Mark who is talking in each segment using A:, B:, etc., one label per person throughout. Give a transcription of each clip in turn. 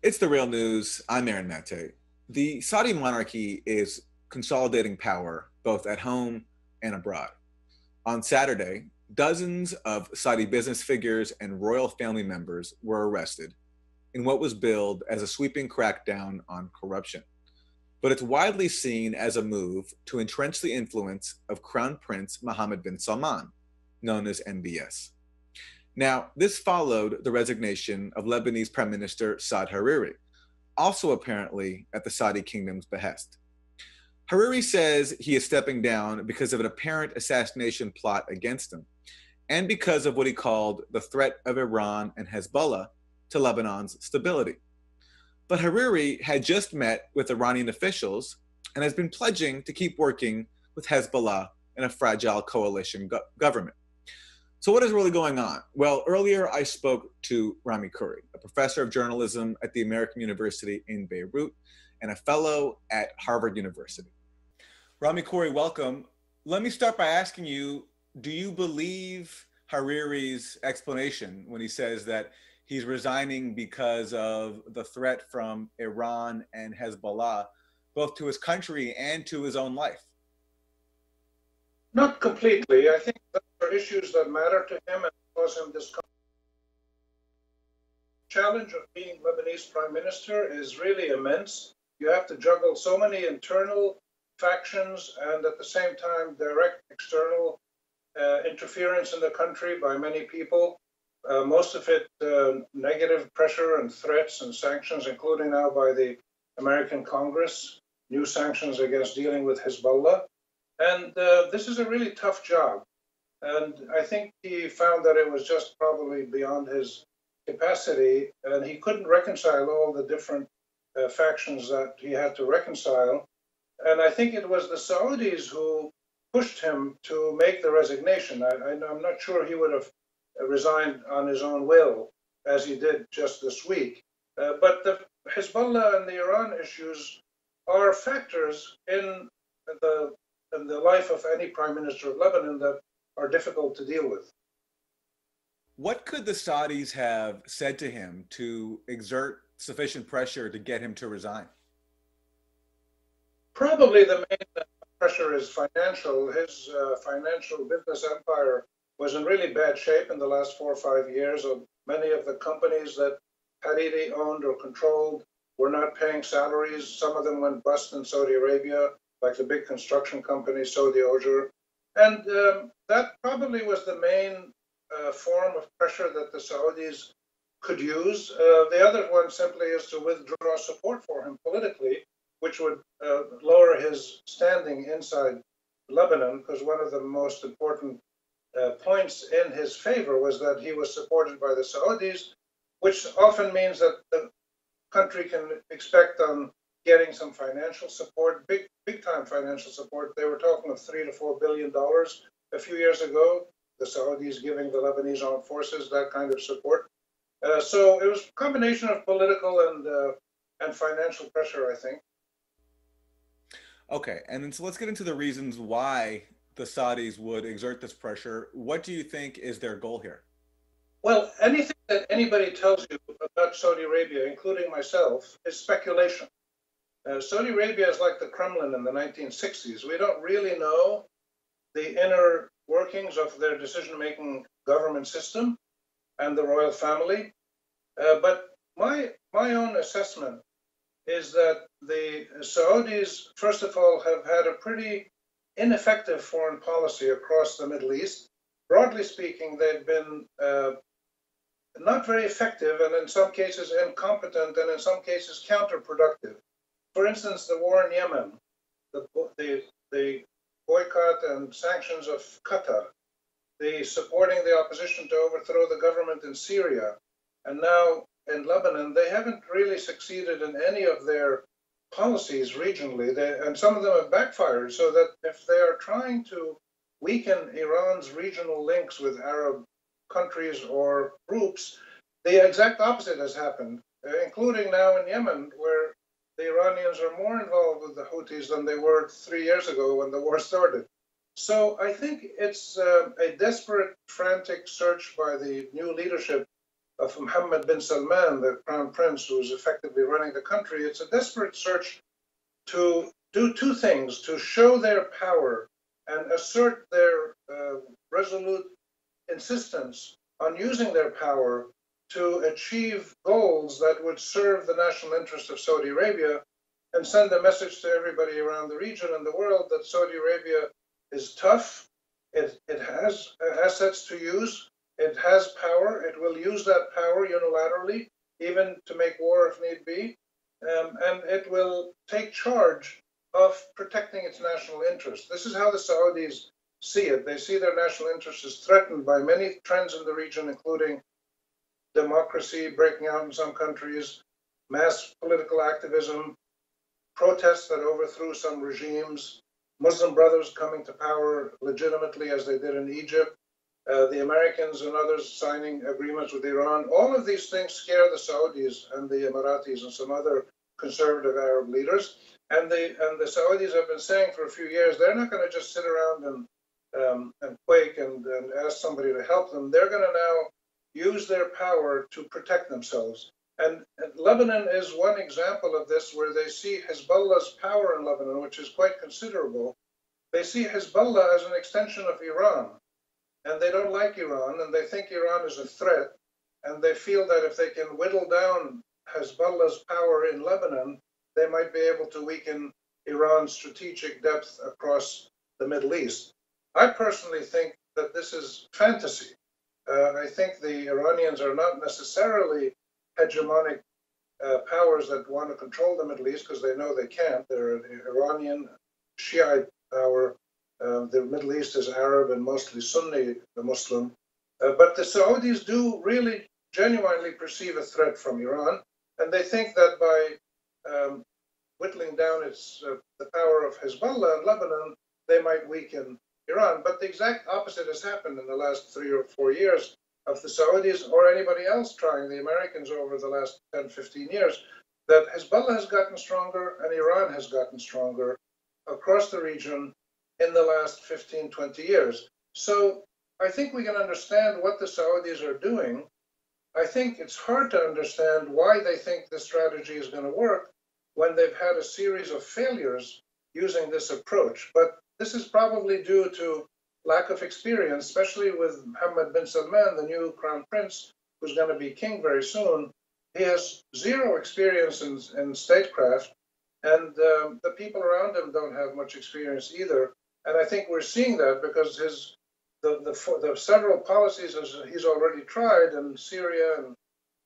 A: It's the real news. I'm Aaron Mate. The Saudi monarchy is consolidating power both at home and abroad. On Saturday, dozens of Saudi business figures and royal family members were arrested in what was billed as a sweeping crackdown on corruption. But it's widely seen as a move to entrench the influence of Crown Prince Mohammed bin Salman, known as MBS. Now, this followed the resignation of Lebanese Prime Minister Saad Hariri, also apparently at the Saudi kingdom's behest. Hariri says he is stepping down because of an apparent assassination plot against him and because of what he called the threat of Iran and Hezbollah to Lebanon's stability. But Hariri had just met with Iranian officials and has been pledging to keep working with Hezbollah in a fragile coalition government. So, what is really going on? Well, earlier I spoke to Rami Khouri, a professor of journalism at the American University in Beirut and a fellow at Harvard University. Rami Khouri, welcome. Let me start by asking you, do you believe Hariri's explanation when he says that he's resigning because of the threat from Iran and Hezbollah, both to his country and to his own life?
B: Not completely. I think there are issues that matter to him and cause him discomfort. The challenge of being Lebanese prime minister is really immense. You have to juggle so many internal factions and at the same time direct external interference in the country by many people. Most of it negative pressure and threats and sanctions, including now by the American Congress, new sanctions against dealing with Hezbollah. And this is a really tough job. And I think he found that it was just probably beyond his capacity, and he couldn't reconcile all the different factions that he had to reconcile. And I think it was the Saudis who pushed him to make the resignation. I'm not sure he would have resigned on his own will, as he did just this week. But the Hezbollah and the Iran issues are factors in the life of any prime minister of Lebanon that are difficult to deal with.
A: What could the Saudis have said to him to exert sufficient pressure to get him to resign?
B: Probably the main pressure is financial. His financial business empire was in really bad shape in the last 4 or 5 years. Many of the companies that Hariri owned or controlled were not paying salaries. Some of them went bust in Saudi Arabia, like the big construction company, Saudi Oger. And that probably was the main form of pressure that the Saudis could use. The other one simply is to withdraw support for him politically, which would lower his standing inside Lebanon, because one of the most important points in his favor was that he was supported by the Saudis, which often means that the country can expect on getting some financial support, big time financial support. They were talking of $3 to $4 billion a few years ago. The Saudis giving the Lebanese armed forces that kind of support. So it was a combination of political and financial pressure, I think.
A: Okay, and then so let's get into the reasons why the Saudis would exert this pressure. What do you think is their goal here?
B: Well, anything that anybody tells you about Saudi Arabia, including myself, is speculation. Saudi Arabia is like the Kremlin in the 1960s. We don't really know the inner workings of their decision-making government system and the royal family. But my own assessment is that the Saudis, first of all, have had a pretty ineffective foreign policy across the Middle East. Broadly speaking, they've been not very effective and in some cases incompetent and in some cases counterproductive. For instance, the war in Yemen, the boycott and sanctions of Qatar, the supporting the opposition to overthrow the government in Syria, and now in Lebanon, they haven't really succeeded in any of their policies regionally, and some of them have backfired, so that if they are trying to weaken Iran's regional links with Arab countries or groups, the exact opposite has happened, including now in Yemen, where the Iranians are more involved with the Houthis than they were 3 years ago when the war started. So I think it's a desperate, frantic search by the new leadership of Mohammed bin Salman, the crown prince who is effectively running the country. It's a desperate search to do two things: to show their power and assert their resolute insistence on using their power to achieve goals that would serve the national interest of Saudi Arabia, and send a message to everybody around the region and the world that Saudi Arabia is tough, it has assets to use, it has power, it will use that power unilaterally, even to make war if need be, and it will take charge of protecting its national interest. This is how the Saudis see it. They see their national interest as threatened by many trends in the region, including democracy breaking out in some countries, mass political activism, protests that overthrew some regimes, Muslim Brothers coming to power legitimately as they did in Egypt, the Americans and others signing agreements with Iran. All of these things scare the Saudis and the Emiratis and some other conservative Arab leaders. And the Saudis have been saying for a few years they're not going to just sit around and quake and ask somebody to help them. They're going to now use their power to protect themselves. And Lebanon is one example of this, where they see Hezbollah's power in Lebanon, which is quite considerable. They see Hezbollah as an extension of Iran, and they don't like Iran, and they think Iran is a threat, and they feel that if they can whittle down Hezbollah's power in Lebanon, they might be able to weaken Iran's strategic depth across the Middle East. I personally think that this is fantasy. I think the Iranians are not necessarily hegemonic powers that want to control the Middle East, because they know they can't. They're an Iranian Shiite power. The Middle East is Arab and mostly Sunni, the Muslim. But the Saudis do really genuinely perceive a threat from Iran, and they think that by whittling down the power of Hezbollah in Lebanon, they might weaken Iran. But the exact opposite has happened in the last 3 or 4 years of the Saudis or anybody else trying, the Americans over the last 10, 15 years, that Hezbollah has gotten stronger and Iran has gotten stronger across the region in the last 15, 20 years. So I think we can understand what the Saudis are doing. I think it's hard to understand why they think this strategy is going to work when they've had a series of failures using this approach. But this is probably due to lack of experience, especially with Mohammed bin Salman, the new crown prince, who's going to be king very soon. He has zero experience in statecraft, and the people around him don't have much experience either. And I think we're seeing that because the several policies he's already tried in Syria and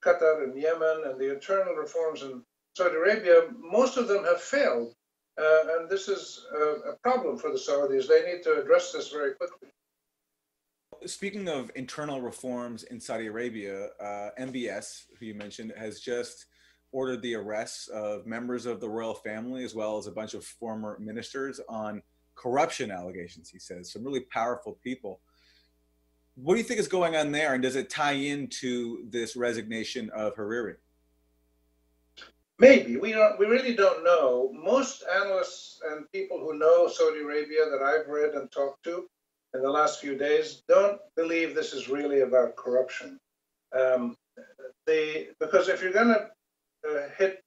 B: Qatar and Yemen, and the internal reforms in Saudi Arabia, most of them have failed. And this is a problem for the Saudis. They need to address this very quickly.
A: Speaking of internal reforms in Saudi Arabia, MBS, who you mentioned, has just ordered the arrests of members of the royal family, as well as a bunch of former ministers, on corruption allegations, he says. Some really powerful people. What do you think is going on there, and does it tie into this resignation of Hariri?
B: Maybe. We really don't know. Most analysts and people who know Saudi Arabia that I've read and talked to in the last few days don't believe this is really about corruption. Because if you're going to hit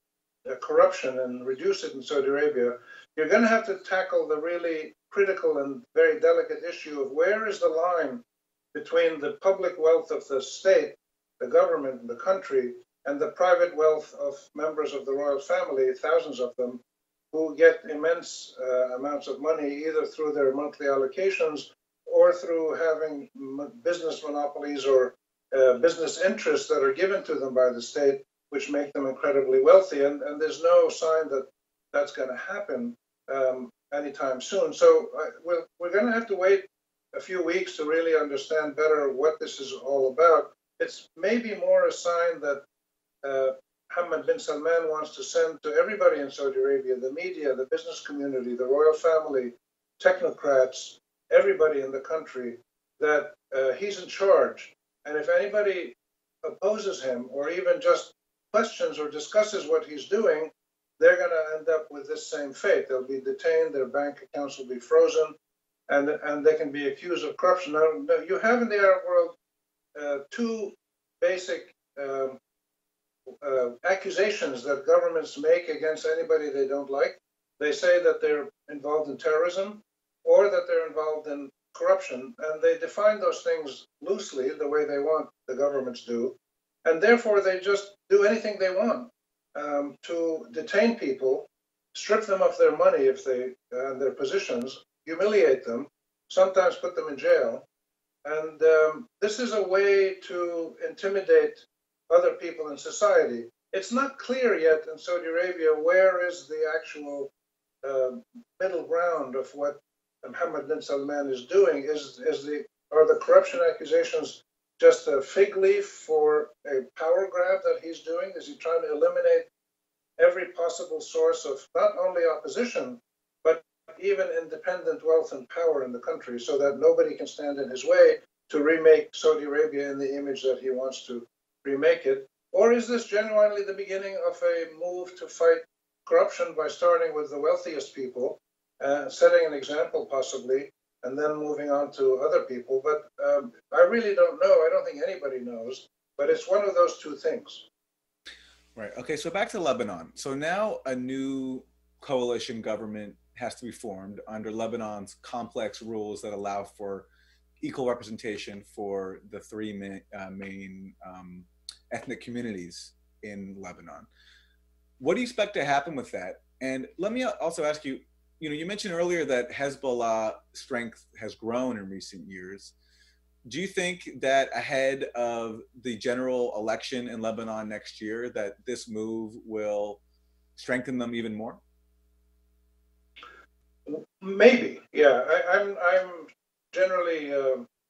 B: corruption and reduce it in Saudi Arabia, you're going to have to tackle the really critical and very delicate issue of where is the line between the public wealth of the state, the government, and the country, and the private wealth of members of the royal family, thousands of them, who get immense amounts of money either through their monthly allocations or through having business monopolies or business interests that are given to them by the state, which make them incredibly wealthy. And there's no sign that that's going to happen anytime soon. So we're going to have to wait a few weeks to really understand better what this is all about. It's maybe more a sign that Mohammed bin Salman wants to send to everybody in Saudi Arabia, the media, the business community, the royal family, technocrats, everybody in the country, that he's in charge. And if anybody opposes him or even just questions or discusses what he's doing, they're going to end up with this same fate. They'll be detained, their bank accounts will be frozen, and they can be accused of corruption. Now, you have in the Arab world two basic accusations that governments make against anybody they don't like. They say that they're involved in terrorism or that they're involved in corruption, and they define those things loosely the way they want the governments do, and therefore they just do anything they want to detain people, strip them of their money if they and their positions, humiliate them, sometimes put them in jail. And this is a way to intimidate other people in society. It's not clear yet in Saudi Arabia where is the actual middle ground of what Mohammed bin Salman is doing. Are the corruption accusations just a fig leaf for a power grab that he's doing? Is he trying to eliminate every possible source of not only opposition, but even independent wealth and power in the country so that nobody can stand in his way to remake Saudi Arabia in the image that he wants to remake it? Or is this genuinely the beginning of a move to fight corruption by starting with the wealthiest people, setting an example possibly, and then moving on to other people? But I really don't know. I don't think anybody knows, but it's one of those two things.
A: Right. Okay. So back to Lebanon. So now a new coalition government has to be formed under Lebanon's complex rules that allow for equal representation for the three main ethnic communities in Lebanon. What do you expect to happen with that? And let me also ask you, you mentioned earlier that Hezbollah strength has grown in recent years. Do you think that ahead of the general election in Lebanon next year, that this move will strengthen them even more?
B: Maybe, yeah. I'm generally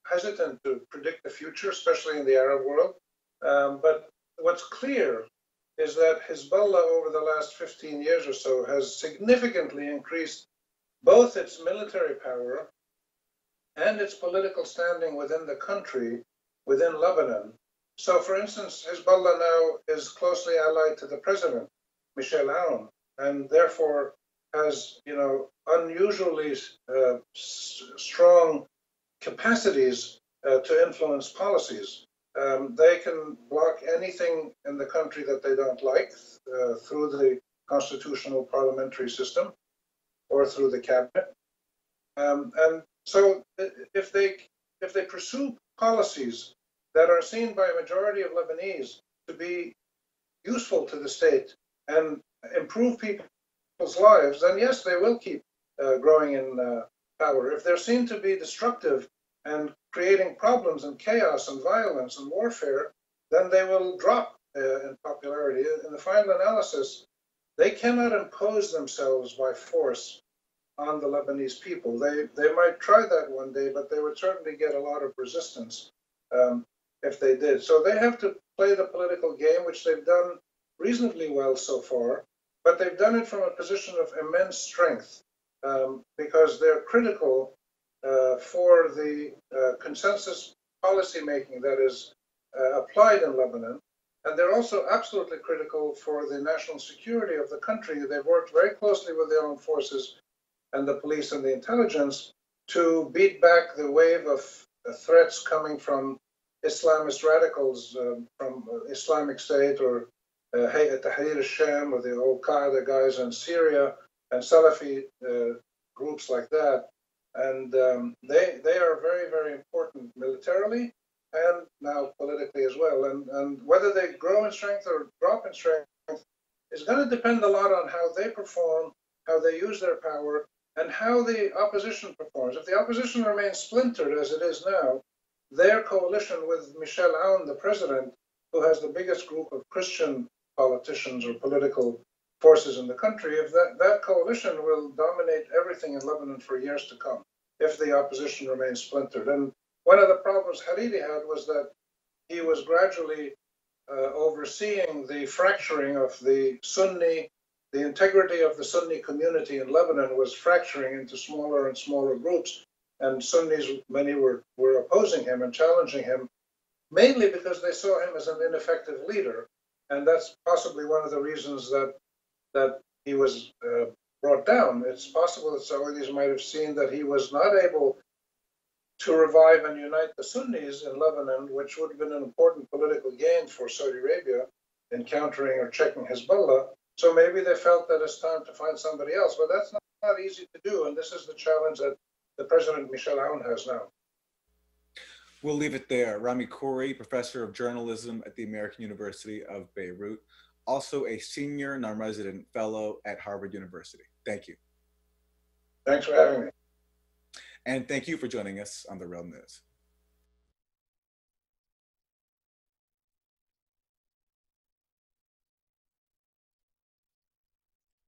B: hesitant to predict the future, especially in the Arab world. But what's clear is that Hezbollah over the last 15 years or so has significantly increased both its military power and its political standing within the country, within Lebanon. So, for instance, Hezbollah now is closely allied to the president, Michel Aoun, and therefore has, unusually strong capacities to influence policies. They can block anything in the country that they don't like through the constitutional parliamentary system or through the cabinet. And so if they pursue policies that are seen by a majority of Lebanese to be useful to the state and improve people's lives, then yes, they will keep growing in power. If they're seen to be destructive and creating problems and chaos and violence and warfare, then they will drop in popularity. In the final analysis, they cannot impose themselves by force on the Lebanese people. They might try that one day, but they would certainly get a lot of resistance if they did. So they have to play the political game, which they've done reasonably well so far, but they've done it from a position of immense strength because they're critical for the consensus policy making that is applied in Lebanon. And they're also absolutely critical for the national security of the country. They've worked very closely with their own forces and the police and the intelligence to beat back the wave of threats coming from Islamist radicals, from Islamic State or Hariri al-Sham or the Al-Qaeda guys in Syria and Salafi groups like that. And they are very, very important militarily and now politically as well. And whether they grow in strength or drop in strength is going to depend a lot on how they perform, how they use their power, and how the opposition performs. If the opposition remains splintered as it is now, their coalition with Michel Aoun, the president, who has the biggest group of Christian politicians or political forces in the country, if that coalition will dominate everything in Lebanon for years to come, if the opposition remains splintered. And one of the problems Hariri had was that he was gradually overseeing the fracturing of the Sunni. The integrity of the Sunni community in Lebanon was fracturing into smaller and smaller groups, and Sunnis, many were opposing him and challenging him, mainly because they saw him as an ineffective leader. And that's possibly one of the reasons that he was brought down. It's possible that Saudis might have seen that he was not able to revive and unite the Sunnis in Lebanon, which would have been an important political gain for Saudi Arabia in countering or checking Hezbollah. So maybe they felt that it's time to find somebody else, but that's not easy to do, and this is the challenge that the President Michel Aoun has now.
A: We'll leave it there. Rami Khouri, professor of journalism at the American University of Beirut, also a senior non-resident fellow at Harvard University. Thank you.
B: Thanks for having me.
A: And thank you for joining us on The Real News.